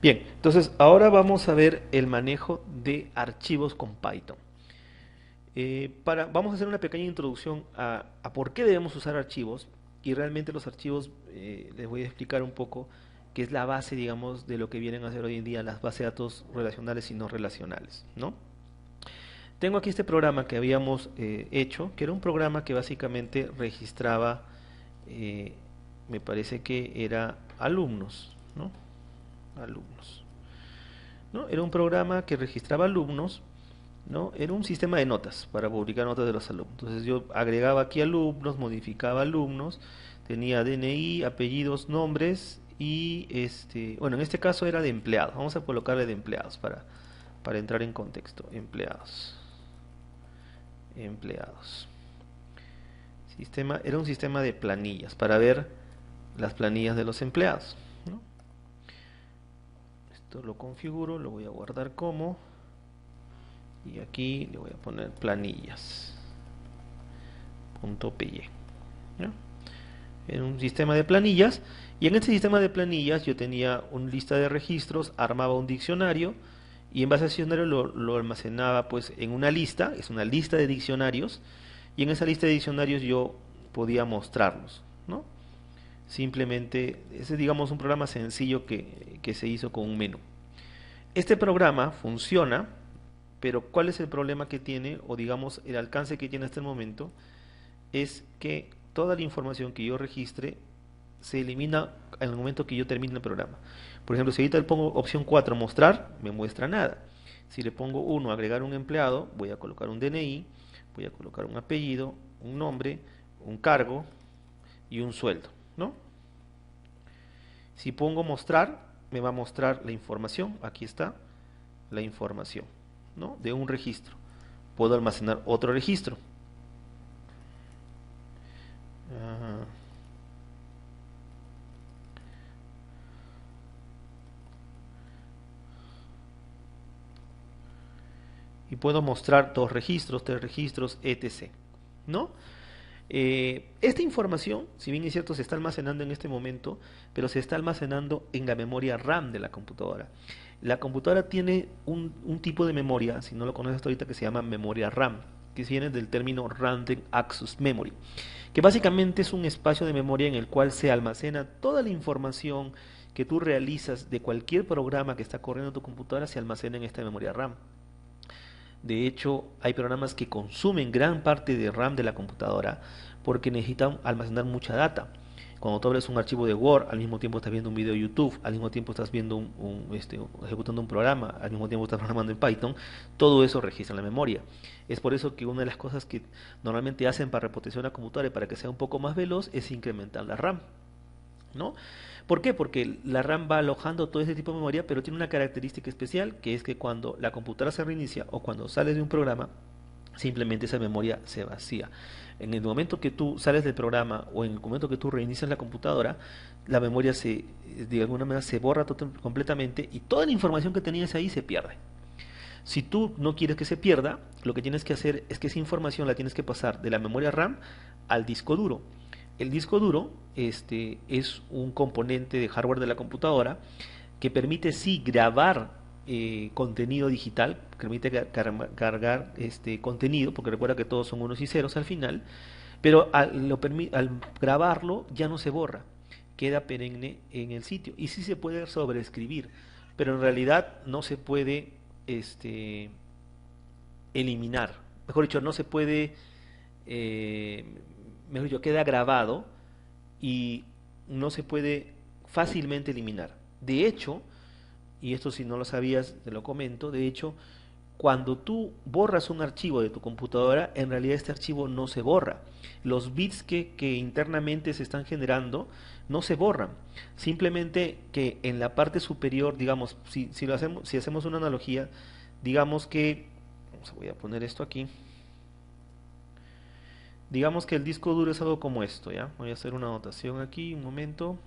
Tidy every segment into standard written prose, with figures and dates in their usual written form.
Bien, entonces ahora vamos a ver el manejo de archivos con Python. Vamos a hacer una pequeña introducción a por qué debemos usar archivos y realmente los archivos les voy a explicar un poco qué es la base, digamos, de lo que vienen a ser hoy en día las bases de datos relacionales y no relacionales, ¿no? Tengo aquí este programa que habíamos hecho, que era un programa que básicamente registraba, eh, me parece que era alumnos, ¿no? Alumnos. ¿No? Era un programa que registraba alumnos, ¿no? Era un sistema de notas para publicar notas de los alumnos. Entonces yo agregaba aquí alumnos, modificaba alumnos, tenía DNI, apellidos, nombres y bueno, en este caso era de empleados. Vamos a colocarle de empleados para entrar en contexto. Empleados. Empleados. Era un sistema de planillas para ver las planillas de los empleados, ¿no? Esto lo configuro, lo voy a guardar como y aquí le voy a poner planillas .py, ¿no? En un sistema de planillas y en este sistema de planillas yo tenía una lista de registros, armaba un diccionario y en base al diccionario lo almacenaba pues en una lista, es una lista de diccionarios y en esa lista de diccionarios yo podía mostrarlos, ¿no? Simplemente, ese es digamos un programa sencillo que se hizo con un menú. Este programa funciona, pero ¿cuál es el problema que tiene o digamos el alcance que tiene hasta el momento? Es que toda la información que yo registre se elimina en el momento que yo termine el programa. Por ejemplo, si ahorita le pongo opción 4 mostrar, me muestra nada. Si le pongo 1 agregar un empleado, voy a colocar un DNI, voy a colocar un apellido, un nombre, un cargo y un sueldo, ¿no? Si pongo mostrar, me va a mostrar la información, aquí está la información, ¿no? De un registro. Puedo almacenar otro registro. Uh, y puedo mostrar dos registros, tres registros, etc. ¿No? Esta información, si bien es cierto, se está almacenando en este momento, pero se está almacenando en la memoria RAM de la computadora. La computadora tiene un tipo de memoria, si no lo conoces hasta ahorita, que se llama memoria RAM, que viene del término Random Access Memory, que básicamente es un espacio de memoria en el cual se almacena toda la información que tú realizas de cualquier programa que está corriendo en tu computadora, se almacena en esta memoria RAM. De hecho, hay programas que consumen gran parte de RAM de la computadora porque necesitan almacenar mucha data. Cuando tú abres un archivo de Word, al mismo tiempo estás viendo un video de YouTube, al mismo tiempo estás viendo ejecutando un programa, al mismo tiempo estás programando en Python, todo eso registra en la memoria. Es por eso que una de las cosas que normalmente hacen para repotenciar una computadora y para que sea un poco más veloz es incrementar la RAM, ¿no? ¿Por qué? Porque la RAM va alojando todo ese tipo de memoria, pero tiene una característica especial, que es que cuando la computadora se reinicia o cuando sales de un programa, simplemente esa memoria se vacía. En el momento que tú sales del programa o en el momento que tú reinicias la computadora, la memoria de alguna manera se borra completamente y toda la información que tenías ahí se pierde. Si tú no quieres que se pierda, lo que tienes que hacer es que esa información la tienes que pasar de la memoria RAM al disco duro. El disco duro es un componente de hardware de la computadora que permite sí grabar contenido digital, permite cargar contenido, porque recuerda que todos son unos y ceros al final, pero al grabarlo ya no se borra, queda perenne en el sitio y sí se puede sobreescribir, pero en realidad no se puede este, eliminar, mejor dicho, no se puede, eh, mejor dicho, queda grabado y no se puede fácilmente eliminar. De hecho, y esto si no lo sabías, te lo comento, de hecho, cuando tú borras un archivo de tu computadora, en realidad este archivo no se borra. Los bits que internamente se están generando no se borran. Simplemente que en la parte superior, digamos, si hacemos una analogía, digamos que, voy a poner esto aquí, digamos que el disco duro es algo como esto, ¿ya? Voy a hacer una anotación aquí, un momento,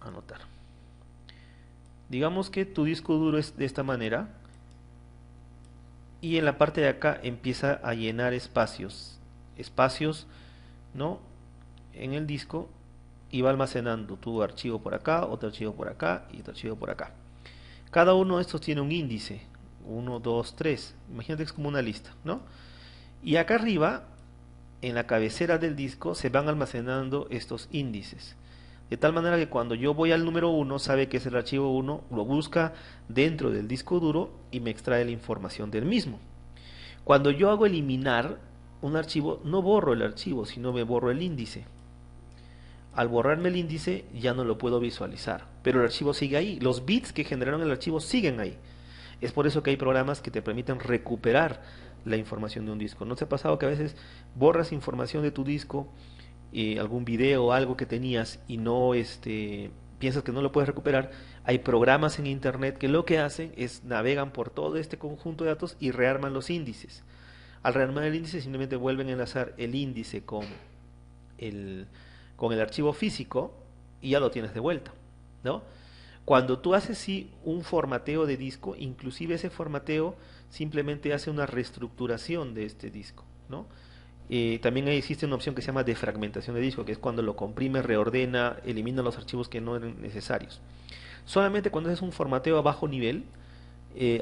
anotar. Digamos que tu disco duro es de esta manera y en la parte de acá empieza a llenar espacios, ¿no? En el disco y va almacenando tu archivo por acá, otro archivo por acá y otro archivo por acá. Cada uno de estos tiene un índice, 1, 2, 3. Imagínate que es como una lista, ¿no? Y acá arriba, en la cabecera del disco, se van almacenando estos índices. De tal manera que cuando yo voy al número 1, sabe que es el archivo 1, lo busca dentro del disco duro y me extrae la información del mismo. Cuando yo hago eliminar un archivo, no borro el archivo, sino me borro el índice. Al borrarme el índice ya no lo puedo visualizar, pero el archivo sigue ahí. Los bits que generaron el archivo siguen ahí. Es por eso que hay programas que te permiten recuperar la información de un disco. ¿No te ha pasado que a veces borras información de tu disco, algún video o algo que tenías y no piensas que no lo puedes recuperar? Hay programas en internet que lo que hacen es navegan por todo este conjunto de datos y rearman los índices. Al rearmar el índice simplemente vuelven a enlazar el índice el, con el archivo físico y ya lo tienes de vuelta, ¿no? Cuando tú haces sí un formateo de disco, inclusive ese formateo simplemente hace una reestructuración de este disco, ¿no? También existe una opción que se llama defragmentación de disco, que es cuando lo comprime, reordena, elimina los archivos que no eran necesarios. Solamente cuando haces un formateo a bajo nivel,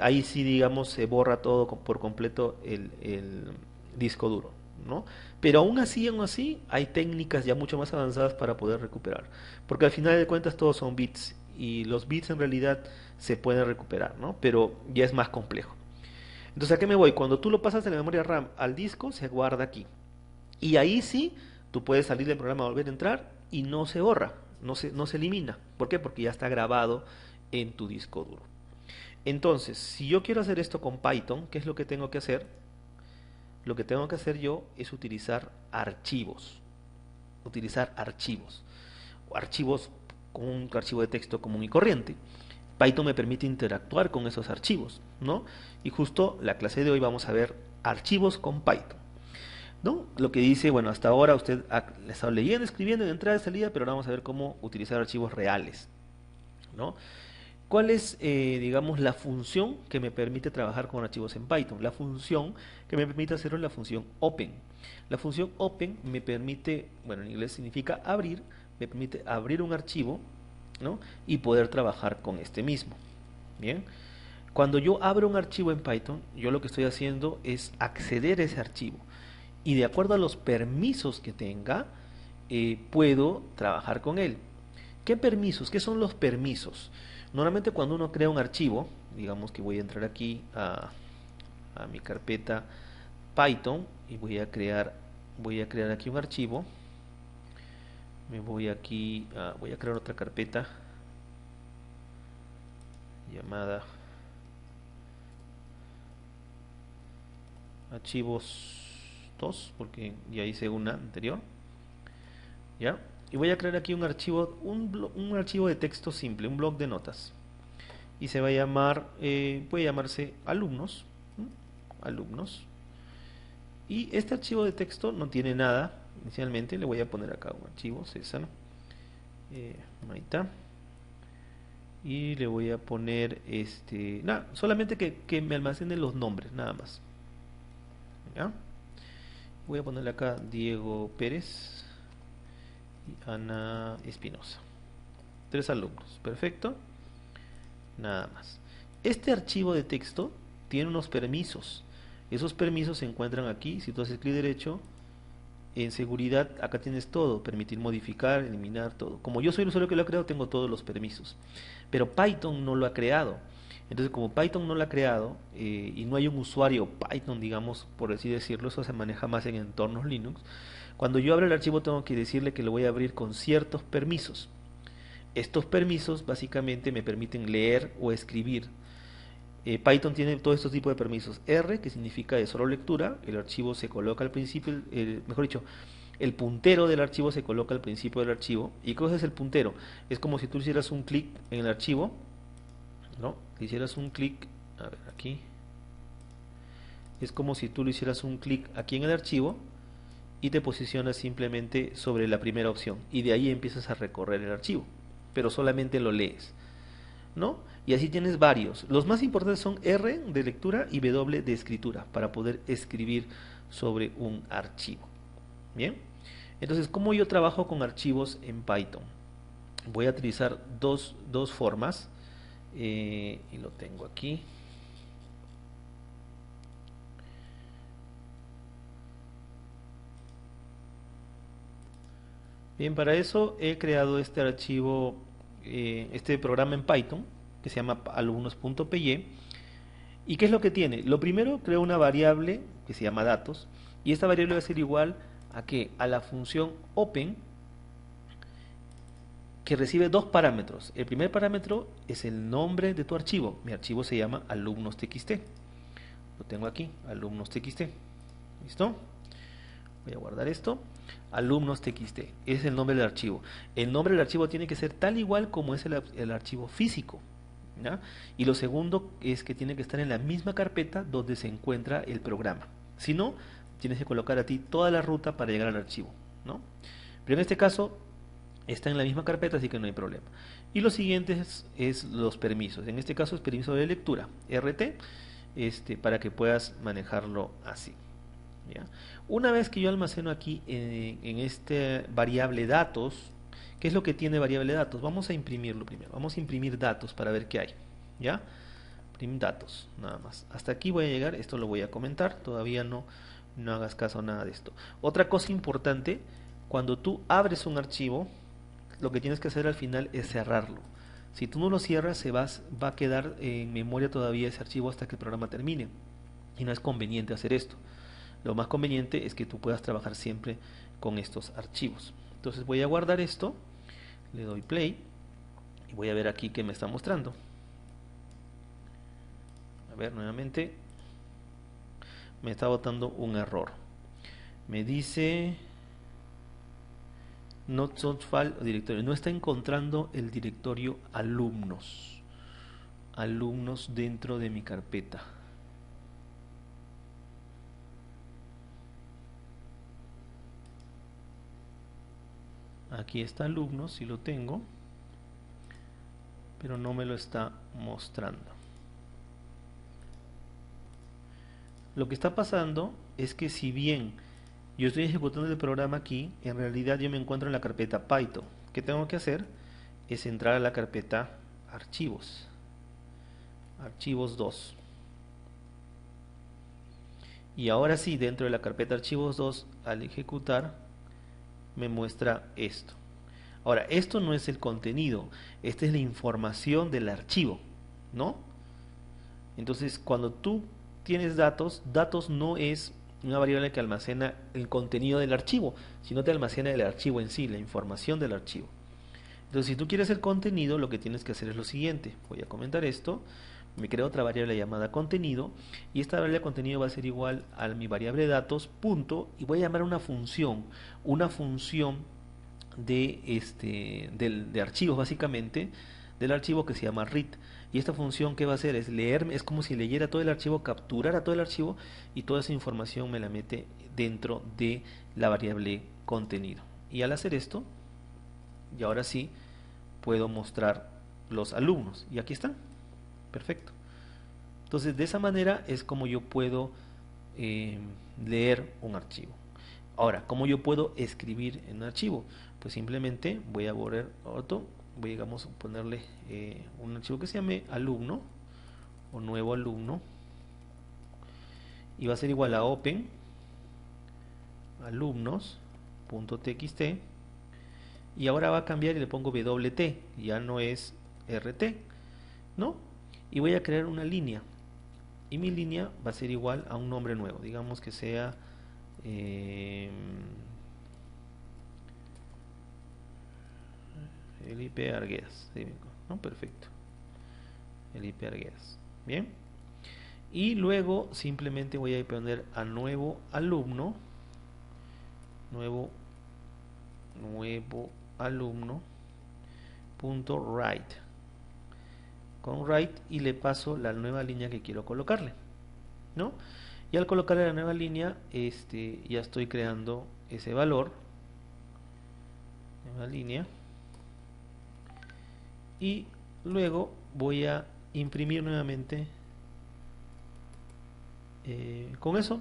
ahí sí, digamos, se borra todo por completo el disco duro, ¿no? Pero aún así, hay técnicas ya mucho más avanzadas para poder recuperar, porque al final de cuentas todos son bits y los bits en realidad se pueden recuperar, ¿no? Pero ya es más complejo. Entonces, ¿a qué me voy? Cuando tú lo pasas de la memoria RAM al disco, se guarda aquí. Y ahí sí, tú puedes salir del programa, volver a entrar y no se borra, no se elimina. ¿Por qué? Porque ya está grabado en tu disco duro. Entonces, si yo quiero hacer esto con Python, ¿qué es lo que tengo que hacer? Lo que tengo que hacer yo es utilizar archivos. Utilizar archivos. Archivos con un archivo de texto común y corriente. Python me permite interactuar con esos archivos, ¿no? Y justo la clase de hoy vamos a ver archivos con Python, ¿no? Lo que dice, bueno, hasta ahora usted ha estado leyendo, escribiendo en entrada y salida, pero ahora vamos a ver cómo utilizar archivos reales, ¿no? ¿Cuál es, digamos, la función que me permite trabajar con archivos en Python? La función que me permite hacerlo es la función open. La función open me permite, bueno, en inglés significa abrir, me permite abrir un archivo, ¿no? Y poder trabajar con este mismo. Bien. Cuando yo abro un archivo en Python, yo lo que estoy haciendo es acceder a ese archivo. Y de acuerdo a los permisos que tenga, puedo trabajar con él. ¿Qué permisos? ¿Qué son los permisos? Normalmente cuando uno crea un archivo, digamos que voy a entrar aquí a mi carpeta Python y voy a crear aquí un archivo. Me voy aquí, voy a crear otra carpeta llamada archivos 2, porque ya hice una anterior, ¿ya? Y voy a crear aquí un archivo, un archivo de texto simple, un bloc de notas. Y se va a llamar, puede llamarse alumnos, ¿m? Alumnos. Y este archivo de texto no tiene nada inicialmente. Le voy a poner acá un archivo, César, ahí está. Y le voy a poner nada, solamente que me almacene los nombres, nada más. ¿Ya? Voy a ponerle acá Diego Pérez y Ana Espinosa. 3 alumnos, perfecto. Nada más. Este archivo de texto tiene unos permisos. Esos permisos se encuentran aquí. Si tú haces clic derecho, en seguridad, acá tienes todo: permitir modificar, eliminar, todo. Como yo soy el usuario que lo ha creado, tengo todos los permisos. Pero Python no lo ha creado. Entonces, como Python no lo ha creado, y no hay un usuario Python, digamos, por así decirlo, eso se maneja más en entornos Linux. Cuando yo abro el archivo, tengo que decirle que lo voy a abrir con ciertos permisos. Estos permisos básicamente me permiten leer o escribir. Python tiene todo este tipo de permisos. R, que significa de solo lectura, el archivo se coloca al principio, mejor dicho, el puntero del archivo se coloca al principio del archivo. ¿Y qué es el puntero? Es como si tú hicieras un clic en el archivo, ¿no? Hicieras un clic, a ver, aquí. Es como si tú le hicieras un clic aquí en el archivo y te posicionas simplemente sobre la primera opción. Y de ahí empiezas a recorrer el archivo, pero solamente lo lees, ¿no? Y así tienes varios. Los más importantes son R de lectura y W de escritura para poder escribir sobre un archivo. Bien. Entonces, ¿cómo yo trabajo con archivos en Python? Voy a utilizar dos formas, y lo tengo aquí. Bien, para eso he creado este archivo, este programa en Python, que se llama alumnos.py. ¿Y qué es lo que tiene? Lo primero, creo una variable que se llama datos, y esta variable va a ser igual a que a la función open, que recibe dos parámetros. El primer parámetro es el nombre de tu archivo. Mi archivo se llama alumnos.txt. Lo tengo aquí, alumnos.txt. ¿Listo? Voy a guardar esto. Alumnos.txt es el nombre del archivo. El nombre del archivo tiene que ser tal igual como es el archivo físico, ¿ya? Y lo segundo es que tiene que estar en la misma carpeta donde se encuentra el programa. Si no, tienes que colocar a ti toda la ruta para llegar al archivo, ¿no? Pero en este caso está en la misma carpeta, así que no hay problema. Y lo siguiente es los permisos. En este caso es permiso de lectura, RT, para que puedas manejarlo así. ¿Ya? Una vez que yo almaceno aquí en este variable datos, ¿qué es lo que tiene variable datos? Vamos a imprimirlo primero. Vamos a imprimir datos para ver qué hay. ¿Ya? Imprimir datos, nada más. Hasta aquí voy a llegar, esto lo voy a comentar, todavía no hagas caso a nada de esto. Otra cosa importante, cuando tú abres un archivo, lo que tienes que hacer al final es cerrarlo. Si tú no lo cierras, va a quedar en memoria todavía ese archivo hasta que el programa termine. Y no es conveniente hacer esto. Lo más conveniente es que tú puedas trabajar siempre con estos archivos. Entonces voy a guardar esto, le doy play y voy a ver aquí qué me está mostrando. A ver, nuevamente me está botando un error. Me dice not found file o directorio. No está encontrando el directorio alumnos. Alumnos dentro de mi carpeta. Aquí está alumnos, sí lo tengo, pero no me lo está mostrando. Lo que está pasando es que si bien yo estoy ejecutando el programa aquí, en realidad yo me encuentro en la carpeta Python. ¿Qué tengo que hacer? Es entrar a la carpeta archivos, archivos 2. Y ahora sí, dentro de la carpeta archivos 2, al ejecutar, me muestra esto. Ahora, esto no es el contenido, esta es la información del archivo, ¿no? Entonces, cuando tú tienes datos, datos no es una variable que almacena el contenido del archivo, sino te almacena el archivo en sí, la información del archivo. Entonces, si tú quieres el contenido, lo que tienes que hacer es lo siguiente. Voy a comentar esto. Me creo otra variable llamada contenido, y esta variable contenido va a ser igual a mi variable datos, punto, y voy a llamar una función de archivos, básicamente, del archivo que se llama read. Y esta función, que va a hacer es leerme, es como si leyera todo el archivo, capturara todo el archivo y toda esa información me la mete dentro de la variable contenido. Y al hacer esto, y ahora sí puedo mostrar los alumnos, y aquí están. Perfecto. Entonces, de esa manera es como yo puedo leer un archivo. Ahora, ¿cómo yo puedo escribir en un archivo? Pues simplemente voy a borrar otro, digamos, ponerle un archivo que se llame alumno o nuevo alumno, y va a ser igual a open alumnos.txt, y ahora va a cambiar y le pongo wt, ya no es rt, ¿no? Y voy a crear una línea, y mi línea va a ser igual a un nombre nuevo, digamos que sea Felipe Arguedas, ¿no? Perfecto, Felipe Arguedas. Bien, y luego simplemente voy a poner a nuevo alumno, nuevo alumno punto write, con write, y le paso la nueva línea que quiero colocarle, ¿no? Y al colocarle la nueva línea, ya estoy creando ese valor, nueva línea, y luego voy a imprimir nuevamente. Con eso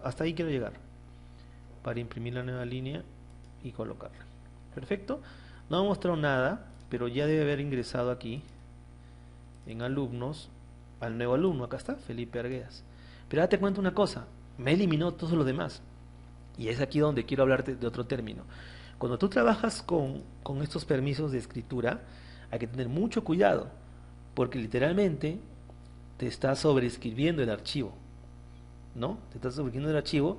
hasta ahí quiero llegar. Para imprimir la nueva línea, y colocarla. Perfecto. No ha mostrado nada, pero ya debe haber ingresado aquí en alumnos al nuevo alumno. Acá está, Felipe Arguedas. Pero date cuenta una cosa, me eliminó todos los demás. Y es aquí donde quiero hablarte de otro término. Cuando tú trabajas con estos permisos de escritura, hay que tener mucho cuidado, porque literalmente te está sobreescribiendo el archivo, ¿no? Te está sobreescribiendo el archivo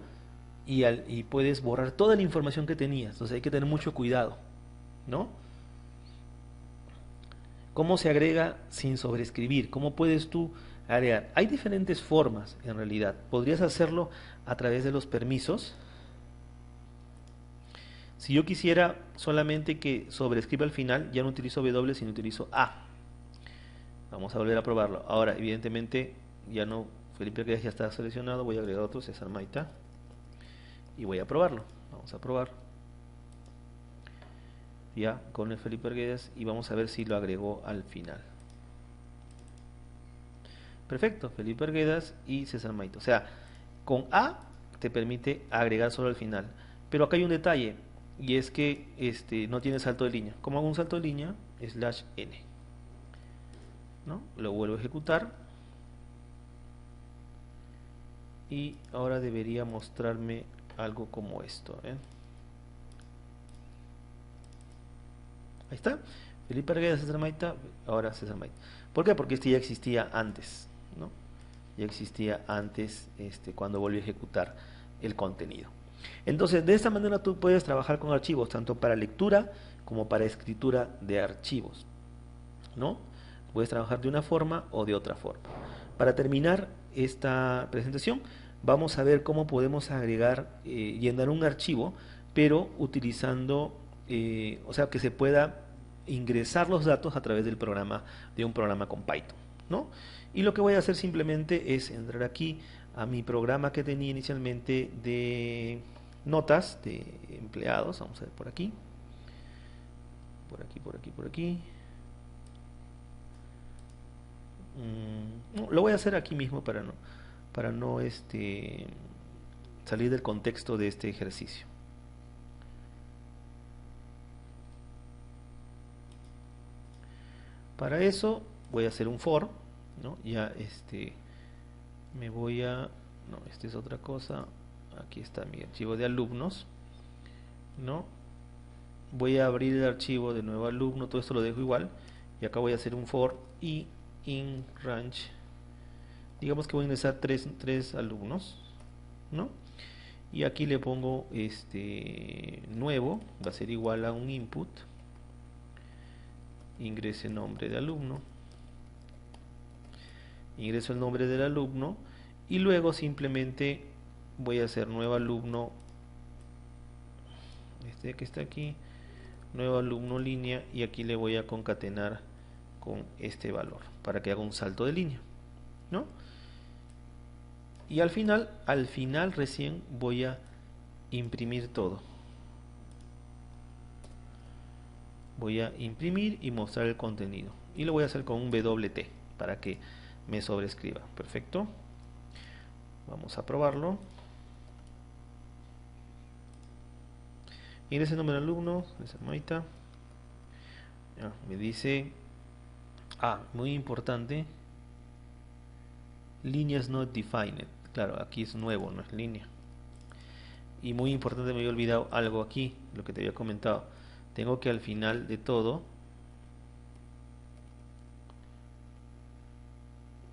y puedes borrar toda la información que tenías. Entonces hay que tener mucho cuidado, ¿no? ¿Cómo se agrega sin sobreescribir? ¿Cómo puedes tú agregar? Hay diferentes formas en realidad. Podrías hacerlo a través de los permisos. Si yo quisiera solamente que sobrescriba al final, ya no utilizo W, sino utilizo A. Vamos a volver a probarlo. Ahora, evidentemente, ya no, Felipe Arguedas ya está seleccionado. Voy a agregar otro, César Maita. Y voy a probarlo. Vamos a probar. Ya, con el Felipe Arguedas. Y vamos a ver si lo agregó al final. Perfecto, Felipe Arguedas y César Maita. O sea, con A te permite agregar solo al final. Pero acá hay un detalle. Y es que no tiene salto de línea. ¿Cómo hago un salto de línea? /n. ¿No? Lo vuelvo a ejecutar y ahora debería mostrarme algo como esto, ¿eh? Ahí está, Felipe Arguedas, César Maita, ahora César Maita. ¿Por qué? Porque este ya existía antes, ¿no? Ya existía antes cuando volví a ejecutar el contenido. Entonces, de esta manera tú puedes trabajar con archivos, tanto para lectura como para escritura de archivos, ¿no? Puedes trabajar de una forma o de otra forma. Para terminar esta presentación, vamos a ver cómo podemos agregar, llenar un archivo, pero utilizando, o sea, que se pueda ingresar los datos a través del programa, de un programa con Python, ¿no? Y lo que voy a hacer simplemente es entrar aquí a mi programa que tenía inicialmente de notas de empleados. Vamos a ver por aquí. Por aquí, por aquí, por aquí. No, lo voy a hacer aquí mismo para no salir del contexto de este ejercicio. Para eso voy a hacer un for, ¿no? Ya me voy a, no, esta es otra cosa. Aquí está mi archivo de alumnos, ¿no? Voy a abrir el archivo de nuevo alumno, todo esto lo dejo igual y acá voy a hacer un for y in range, digamos que voy a ingresar tres alumnos, ¿no? Y aquí le pongo nuevo, va a ser igual a un input, ingrese nombre de alumno, ingreso el nombre del alumno y luego simplemente voy a hacer nuevo alumno, que está aquí, nuevo alumno línea, y aquí le voy a concatenar con este valor para que haga un salto de línea, ¿no? Y al final recién voy a imprimir todo. Voy a imprimir y mostrar el contenido. Y lo voy a hacer con un WT para que me sobrescriba. Perfecto. Vamos a probarlo. Ingrese el nombre del alumno, Maita. Me dice, muy importante, líneas not defined. Claro, aquí es nuevo, no es línea. Y muy importante, me había olvidado algo aquí, lo que te había comentado. Tengo que al final de todo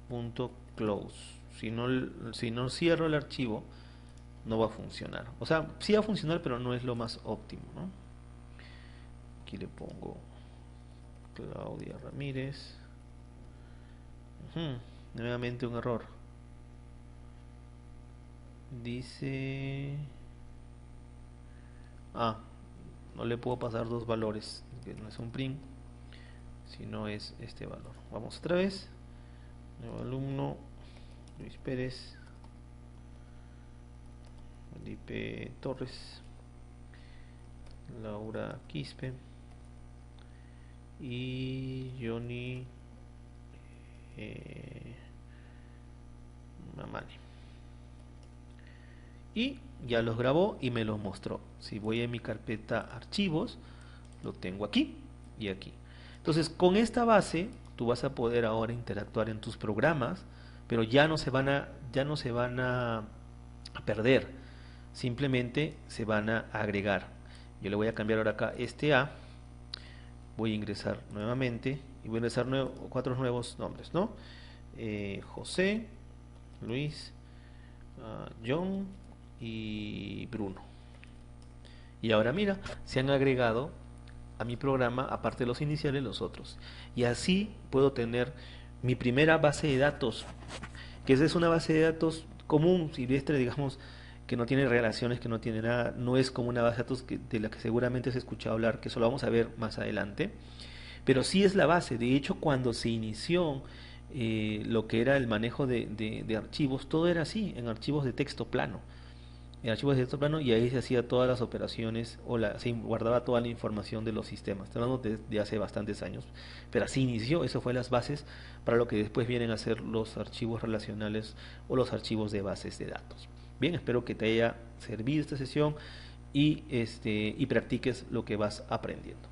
punto close. Si no cierro el archivo, no va a funcionar. O sea, sí va a funcionar, pero no es lo más óptimo, ¿no? Aquí le pongo Claudia Ramírez. Nuevamente un error. Dice... no le puedo pasar dos valores, que no es un print, sino es este valor. Vamos otra vez. Nuevo alumno, Luis Pérez, Felipe Torres, Laura Quispe y Johnny Mamani. Y ya los grabó y me los mostró. Si voy a mi carpeta archivos, lo tengo aquí y aquí. Entonces, con esta base, tú vas a poder ahora interactuar en tus programas, pero ya no se van a perder, simplemente se van a agregar. Yo le voy a cambiar ahora acá este A, voy a ingresar nuevamente y voy a ingresar cuatro nuevos nombres, ¿no? José, Luis, John y Bruno. Y ahora mira, se han agregado a mi programa, aparte de los iniciales, los otros. Y así puedo tener mi primera base de datos, que esa es una base de datos común, silvestre, digamos, que no tiene relaciones, que no tiene nada, no es como una base de datos de la que seguramente has escuchado hablar, que eso lo vamos a ver más adelante, pero sí es la base. De hecho, cuando se inició lo que era el manejo de archivos, todo era así, en archivos de texto plano. En archivos de texto plano, y ahí se hacía todas las operaciones se guardaba toda la información de los sistemas. Estamos hablando de hace bastantes años, pero así inició. Eso fue las bases para lo que después vienen a ser los archivos relacionales o los archivos de bases de datos. Bien, espero que te haya servido esta sesión y practiques lo que vas aprendiendo.